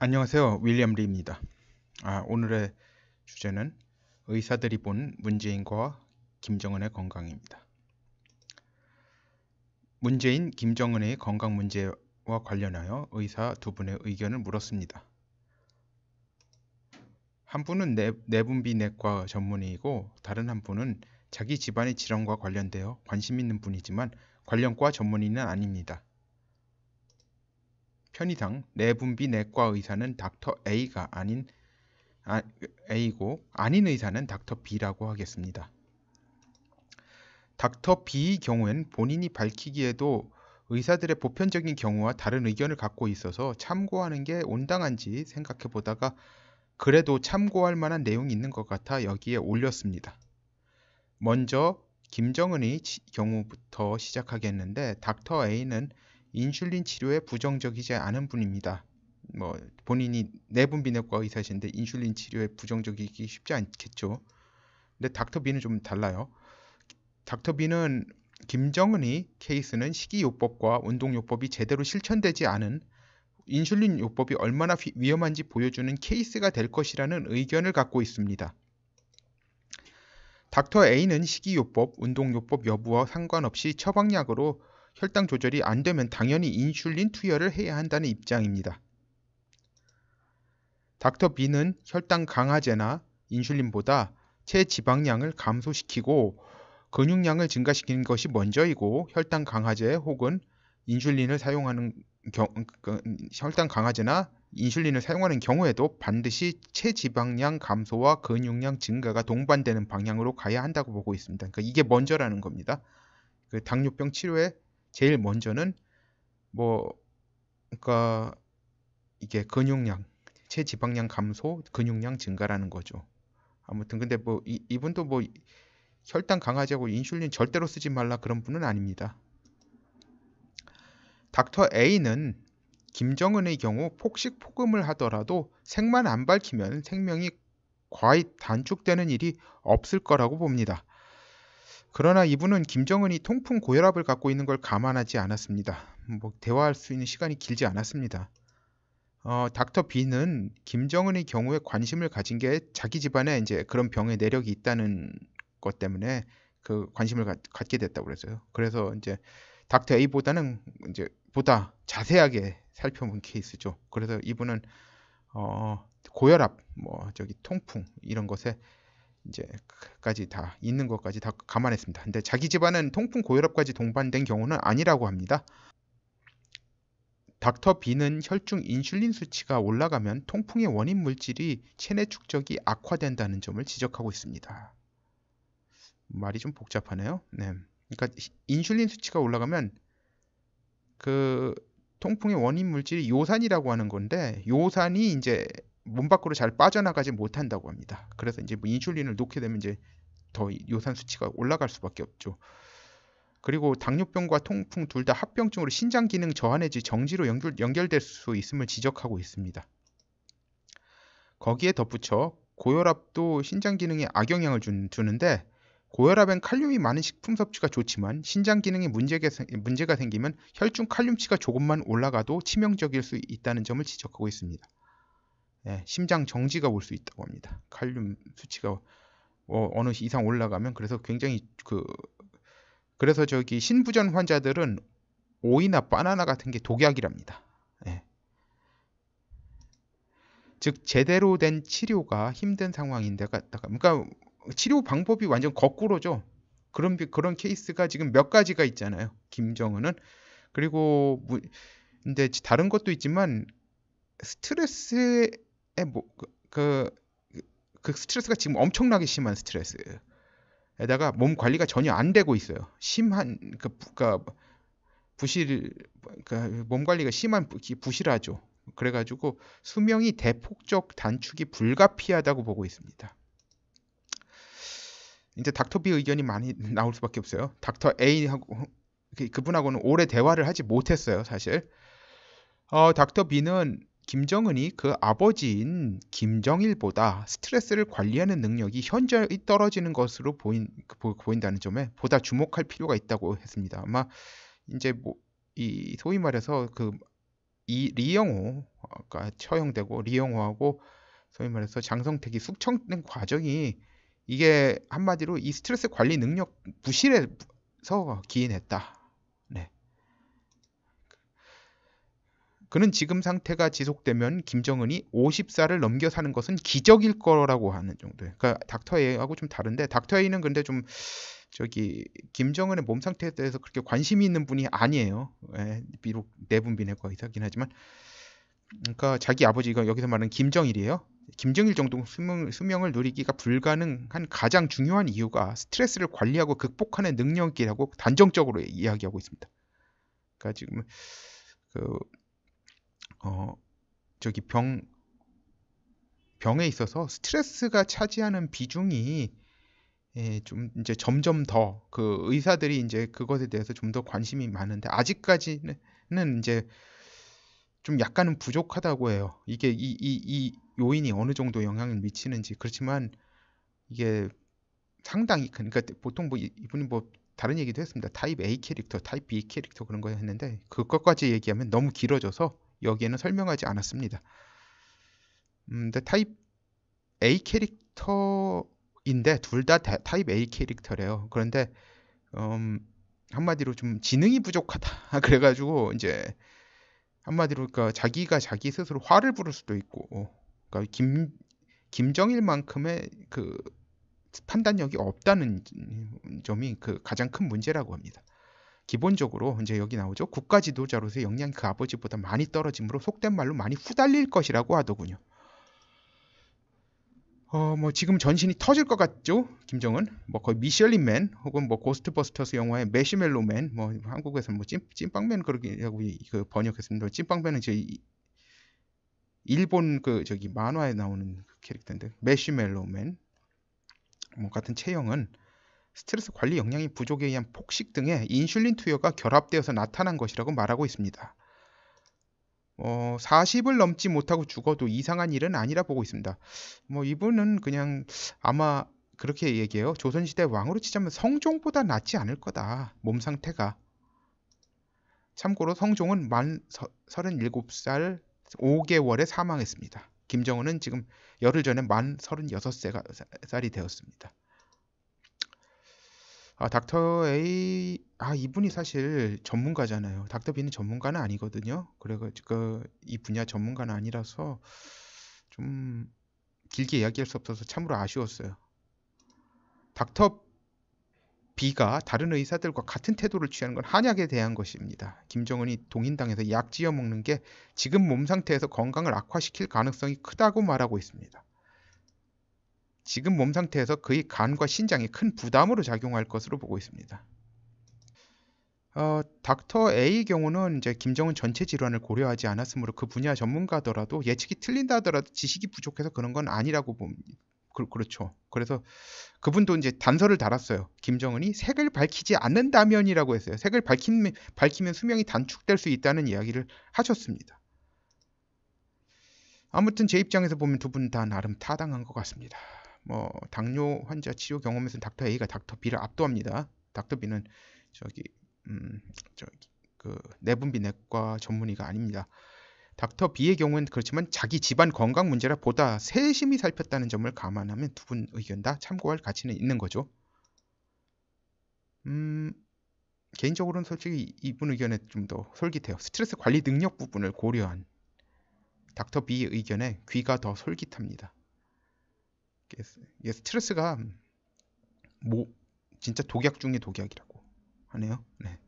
안녕하세요. 윌리엄 리입니다. 오늘의 주제는 의사들이 본 문재인과 김정은의 건강입니다. 문재인, 김정은의 건강 문제와 관련하여 의사 두 분의 의견을 물었습니다. 한 분은 내분비내과 전문의이고 다른 한 분은 자기 집안의 질환과 관련되어 관심 있는 분이지만 관련과 전문의는 아닙니다. 편의상 내분비내과 의사는 닥터 A가 A고 아닌 의사는 닥터 B라고 하겠습니다. 닥터 B의 경우엔 본인이 밝히기에도 의사들의 보편적인 경우와 다른 의견을 갖고 있어서 참고하는 게 온당한지 생각해 보다가 그래도 참고할 만한 내용이 있는 것 같아 여기에 올렸습니다. 먼저 김정은의 경우부터 시작하겠는데 닥터 A는 인슐린 치료에 부정적이지 않은 분입니다. 본인이 내분비내과 의사신데 인슐린 치료에 부정적이기 쉽지 않겠죠. 근데 닥터 B는 좀 달라요. 닥터 B는 김정은의 케이스는 식이요법과 운동요법이 제대로 실천되지 않은 인슐린 요법이 얼마나 위험한지 보여주는 케이스가 될 것이라는 의견을 갖고 있습니다. 닥터 A는 식이요법, 운동요법 여부와 상관없이 처방약으로 혈당 조절이 안 되면 당연히 인슐린 투여를 해야 한다는 입장입니다. 닥터 B는 혈당 강화제나 인슐린보다 체지방량을 감소시키고 근육량을 증가시키는 것이 먼저이고 혈당 강화제 혹은 인슐린을 사용하는 혈당 강화제나 인슐린을 사용하는 경우에도 반드시 체지방량 감소와 근육량 증가가 동반되는 방향으로 가야 한다고 보고 있습니다. 그러니까 이게 먼저라는 겁니다. 그 당뇨병 치료에 제일 먼저는 그러니까 이게 근육량, 체지방량 감소, 근육량 증가라는 거죠. 아무튼 근데 이분도 혈당 강화제하고 인슐린 절대로 쓰지 말라 그런 분은 아닙니다. 닥터 A는 김정은의 경우 폭식 폭음을 하더라도 색만 안 밝히면 생명이 거의 단축되는 일이 없을 거라고 봅니다. 그러나 이분은 김정은이 통풍 고혈압을 갖고 있는 걸 감안하지 않았습니다. 대화할 수 있는 시간이 길지 않았습니다. 닥터 B는 김정은의 경우에 관심을 가진 게 자기 집안에 이제 그런 병의 내력이 있다는 것 때문에 그 관심을 갖게 됐다고 그랬어요. 그래서 이제 닥터 A보다는 이제 보다 자세하게 살펴본 케이스죠. 그래서 이분은 고혈압, 통풍 이런 것에 이제까지 다 있는 것까지 다 감안했습니다. 근데 자기 집안은 통풍 고혈압까지 동반된 경우는 아니라고 합니다. 닥터 B는 혈중 인슐린 수치가 올라가면 통풍의 원인 물질이 체내 축적이 악화된다는 점을 지적하고 있습니다. 말이 좀 복잡하네요. 네. 그러니까 인슐린 수치가 올라가면 그 통풍의 원인 물질이 요산이라고 하는 건데 요산이 이제 몸 밖으로 잘 빠져나가지 못한다고 합니다. 그래서 이제 인슐린을 놓게 되면 이제 더 요산 수치가 올라갈 수밖에 없죠. 그리고 당뇨병과 통풍 둘 다 합병증으로 신장 기능 저하 내지 정지로 연결될 수 있음을 지적하고 있습니다. 거기에 덧붙여 고혈압도 신장 기능에 악영향을 주는데 고혈압엔 칼륨이 많은 식품 섭취가 좋지만 신장 기능에 문제가 생기면 혈중 칼륨치가 조금만 올라가도 치명적일 수 있다는 점을 지적하고 있습니다. 심장 정지가 올 수 있다고 합니다. 칼륨 수치가 어느 이상 올라가면 그래서 굉장히 그래서 신부전 환자들은 오이나 바나나 같은 게 독약이랍니다. 즉 제대로 된 치료가 힘든 상황인데 그러니까 치료 방법이 완전 거꾸로죠. 그런 케이스가 지금 몇 가지가 있잖아요. 김정은은 그리고 근데 다른 것도 있지만 스트레스에 그 스트레스가 지금 엄청나게 심한 스트레스에다가 몸 관리가 전혀 안 되고 있어요. 심한 몸 관리가 심한 부실하죠. 그래가지고 수명이 대폭적 단축이 불가피하다고 보고 있습니다. 이제 닥터 B 의견이 많이 나올 수밖에 없어요. 닥터 A하고 그분하고는 오래 대화를 하지 못했어요, 사실. 닥터 B는 김정은이 그 아버지인 김정일보다 스트레스를 관리하는 능력이 현저히 떨어지는 것으로 보인다는 점에 보다 주목할 필요가 있다고 했습니다. 아마 이제 이 소위 말해서 이 리영호가 처형되고 리영호하고 소위 말해서 장성택이 숙청된 과정이 이게 한마디로 이 스트레스 관리 능력 부실에서 기인했다. 네. 그는 지금 상태가 지속되면 김정은이 50살을 넘겨 사는 것은 기적일 거라고 하는 정도예요. 그러니까 닥터 A하고 좀 다른데 닥터 A는 근데 좀 저기 김정은의 몸 상태에 대해서 그렇게 관심이 있는 분이 아니에요. 예, 비록 내분비내과 의사긴 하지만 그러니까 자기 아버지가 여기서 말하는 김정일이에요. 김정일 정도 수명을 누리기가 불가능한 가장 중요한 이유가 스트레스를 관리하고 극복하는 능력이라고 단정적으로 이야기하고 있습니다. 그러니까 지금 그 저기 병에 있어서 스트레스가 차지하는 비중이 예, 좀 이제 점점 더 그 의사들이 이제 그것에 대해서 좀 더 관심이 많은데 아직까지는 이제 좀 약간은 부족하다고 해요. 이게 이 요인이 어느 정도 영향을 미치는지. 그렇지만 이게 상당히 큰, 그러니까 보통 뭐 이분이 뭐 다른 얘기도 했습니다. 타입 A 캐릭터, 타입 B 캐릭터 그런 거 했는데 그것까지 얘기하면 너무 길어져서 여기에는 설명하지 않았습니다. 근데 타입 A 캐릭터인데 둘 다 타입 A 캐릭터래요. 그런데 음, 한마디로 좀 지능이 부족하다. 그래가지고 이제 한마디로 그러니까 자기가 자기 스스로 화를 부를 수도 있고, 그러니까 김정일만큼의 그 판단력이 없다는 점이 그 가장 큰 문제라고 합니다. 기본적으로 이제 여기 나오죠. 국가 지도자로서 역량이 그 아버지보다 많이 떨어지므로 속된 말로 많이 후달릴 것이라고 하더군요. 뭐 지금 전신이 터질 것 같죠? 김정은 뭐 거의 미슐린맨 혹은 뭐 고스트버스터스 영화의 매시멜로맨 뭐 한국에서 뭐 찐빵맨 그렇게 하고 그 번역했습니다. 찐빵맨은 제 일본 그 저기 만화에 나오는 그 캐릭터인데 매시멜로맨 뭐 같은 체형은 스트레스 관리 역량이 부족에 의한 폭식 등의 인슐린 투여가 결합되어서 나타난 것이라고 말하고 있습니다. 40을 넘지 못하고 죽어도 이상한 일은 아니라 보고 있습니다. 뭐 이분은 그냥 아마 그렇게 얘기해요. 조선시대 왕으로 치자면 성종보다 낫지 않을 거다. 몸 상태가. 참고로 성종은 만 37살 5개월에 사망했습니다. 김정은은 지금 열흘 전에 만 36살이 되었습니다. 닥터 A, 이분이 사실 전문가잖아요. 닥터 B는 전문가는 아니거든요. 그래가지고 이 분야 전문가는 아니라서 좀 길게 이야기할 수 없어서 참으로 아쉬웠어요. 닥터 B가 다른 의사들과 같은 태도를 취하는 건 한약에 대한 것입니다. 김정은이 동인당에서 약 지어 먹는 게 지금 몸 상태에서 건강을 악화시킬 가능성이 크다고 말하고 있습니다. 지금 몸 상태에서 그의 간과 신장에 큰 부담으로 작용할 것으로 보고 있습니다. 닥터 A의 경우는 이제 김정은 전체 질환을 고려하지 않았으므로 그 분야 전문가더라도 예측이 틀린다 하더라도 지식이 부족해서 그런 건 아니라고 봅니다. 그렇죠. 그래서 그분도 이제 단서를 달았어요. 김정은이 색을 밝히지 않는다면이라고 했어요. 색을 밝히면 수명이 단축될 수 있다는 이야기를 하셨습니다. 아무튼 제 입장에서 보면 두 분 다 나름 타당한 것 같습니다. 뭐 당뇨 환자 치료 경험에서는 닥터 A가 닥터 B를 압도합니다. 닥터 B는 저기 저기 그 내분비 내과 전문의가 아닙니다. 닥터 B의 경우는 그렇지만 자기 집안 건강 문제라 보다 세심히 살폈다는 점을 감안하면 두 분 의견 다 참고할 가치는 있는 거죠. 개인적으로는 솔직히 이분 의견에 좀 더 솔깃해요. 스트레스 관리 능력 부분을 고려한 닥터 B의 의견에 귀가 더 솔깃합니다. 이게 스트레스가 뭐 진짜 독약 중의 독약이라고 하네요. 네.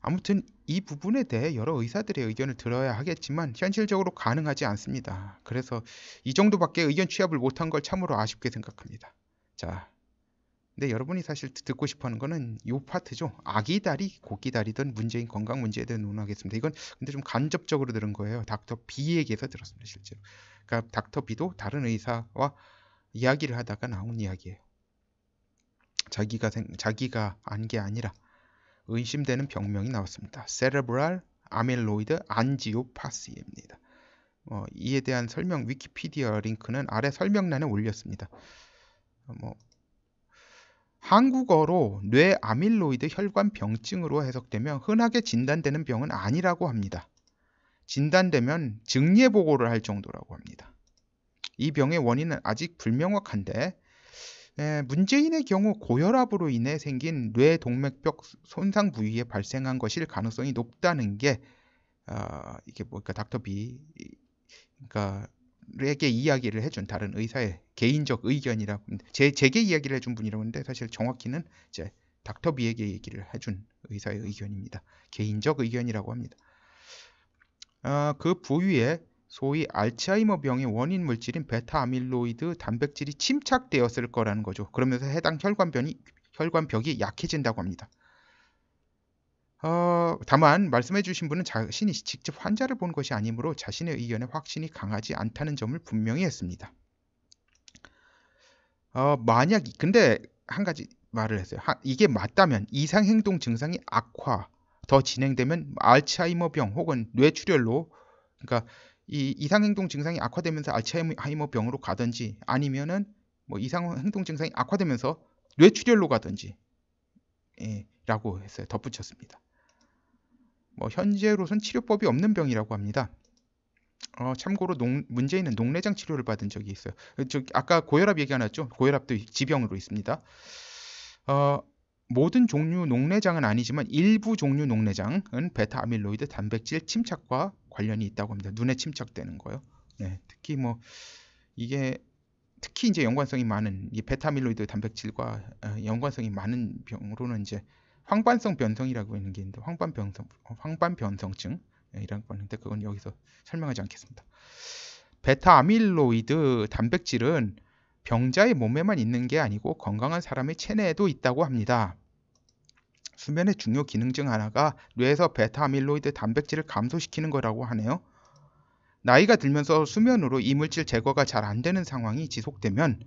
아무튼 이 부분에 대해 여러 의사들의 의견을 들어야 하겠지만 현실적으로 가능하지 않습니다. 그래서 이 정도밖에 의견 취합을 못한 걸 참으로 아쉽게 생각합니다. 자, 근데 여러분이 사실 듣고 싶어하는 거는 이 파트죠. 아기다리, 고기다리든 문재인 건강 문제에 대해 논하겠습니다. 이건 근데 좀 간접적으로 들은 거예요. 닥터 B에게서 들었습니다, 실제로. 그러니까 닥터 B도 다른 의사와 이야기를 하다가 나온 이야기예요. 자기가 안 게 아니라 의심되는 병명이 나왔습니다. 세레브랄 아밀로이드 안지오파시입니다. 이에 대한 설명 위키피디아 링크는 아래 설명란에 올렸습니다. 뭐 한국어로 뇌 아밀로이드 혈관 병증으로 해석되며 흔하게 진단되는 병은 아니라고 합니다. 진단되면 증례 보고를 할 정도라고 합니다. 이 병의 원인은 아직 불명확한데 문재인의 경우 고혈압으로 인해 생긴 뇌동맥벽 손상 부위에 발생한 것일 가능성이 높다는 게 이게 뭐니까 닥터 B 그러니까 에게 이야기를 해준 다른 의사의 개인적 의견이라고 제게 이야기를 해준 분이라고 하는데 사실 정확히는 이제 닥터 B에게 얘기를 해준 의사의 의견입니다. 개인적 의견이라고 합니다. 그 부위에 소위 알츠하이머 병의 원인 물질인 베타 아밀로이드 단백질이 침착되었을 거라는 거죠. 그러면서 해당 혈관벽이 약해진다고 합니다. 다만 말씀해 주신 분은 자신이 직접 환자를 본 것이 아니므로 자신의 의견에 확신이 강하지 않다는 점을 분명히 했습니다. 만약 근데 한 가지 말을 했어요. 이게 맞다면 이상행동 증상이 악화 더 진행되면 알츠하이머병 혹은 뇌출혈로 그러니까 이 이상행동 증상이 악화되면서 알츠하이머 병으로 가든지 아니면은 뭐 이상행동 증상이 악화되면서 뇌출혈로 가든지 라고 했어요. 덧붙였습니다. 뭐 현재로선 치료법이 없는 병이라고 합니다. 참고로 문재인은 녹내장 치료를 받은 적이 있어요. 아까 고혈압 얘기 안 했죠? 고혈압도 지병으로 있습니다. 모든 종류 녹내장은 아니지만 일부 종류 녹내장은 베타 아밀로이드 단백질 침착과 관련이 있다고 합니다. 눈에 침착되는 거요. 네, 특히 뭐 이게 특히 이제 연관성이 많은 이 베타 아밀로이드 단백질과 연관성이 많은 병으로는 이제 황반성 변성이라고 있는 게 있는데 황반 변성증 이라고 하는데 그건 여기서 설명하지 않겠습니다. 베타 아밀로이드 단백질은 병자의 몸에만 있는 게 아니고 건강한 사람의 체내에도 있다고 합니다. 수면의 중요 기능 중 하나가 뇌에서 베타 아밀로이드 단백질을 감소시키는 거라고 하네요. 나이가 들면서 수면으로 이물질 제거가 잘 안 되는 상황이 지속되면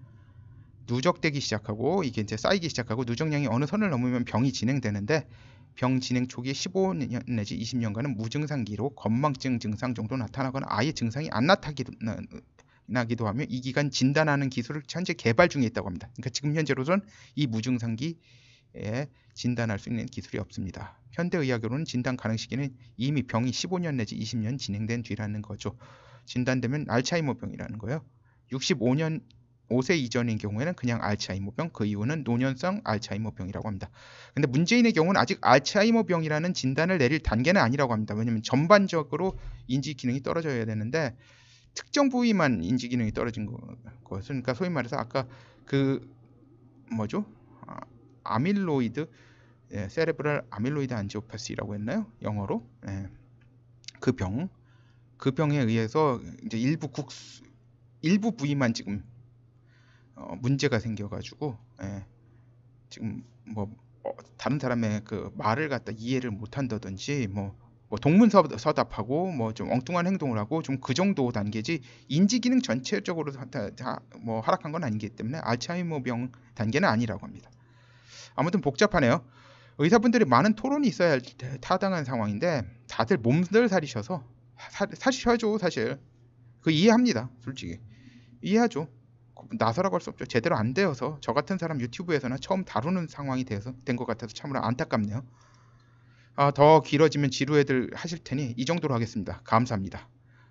누적되기 시작하고 이게 이제 쌓이기 시작하고 누적량이 어느 선을 넘으면 병이 진행되는데 병 진행 초기 15년 내지 20년간은 무증상기로 건망증 증상 정도 나타나거나 아예 증상이 안 나기도 하며 이 기간 진단하는 기술을 현재 개발 중에 있다고 합니다. 그러니까 지금 현재로선 이 무증상기에 진단할 수 있는 기술이 없습니다. 현대의학으로는 진단 가능 시기는 이미 병이 15년 내지 20년 진행된 뒤라는 거죠. 진단되면 알츠하이머병이라는 거예요. 65년 5세 이전인 경우에는 그냥 알츠하이머병, 그 이유는 노년성 알츠하이머병이라고 합니다. 근데 문재인의 경우는 아직 알츠하이머병이라는 진단을 내릴 단계는 아니라고 합니다. 왜냐하면 전반적으로 인지 기능이 떨어져야 되는데 특정 부위만 인지 기능이 떨어진 것은 그러니까 소위 말해서 아까 그 뭐죠? 아밀로이드 세레브랄 아밀로이드 안지오파시라고 했나요? 영어로 그 병에 의해서 이제 일부 부위만 지금 문제가 생겨가지고 지금 뭐 다른 사람의 그 말을 갖다 이해를 못한다든지 뭐 동문서답하고 뭐 좀 엉뚱한 행동을 하고 좀 그 정도 단계지 인지 기능 전체적으로 다 뭐 하락한 건 아니기 때문에 알츠하이머병 단계는 아니라고 합니다. 아무튼 복잡하네요. 의사분들이 많은 토론이 있어야 할 타당한 상황인데 다들 몸들 살이셔서 사셔야죠. 사실 그 이해합니다. 솔직히 이해하죠. 나서라고 할 수 없죠. 제대로 안 되어서 저 같은 사람 유튜브에서나 처음 다루는 상황이 된 것 같아서 참으로 안타깝네요. 더 길어지면 지루해들 하실 테니 이 정도로 하겠습니다. 감사합니다.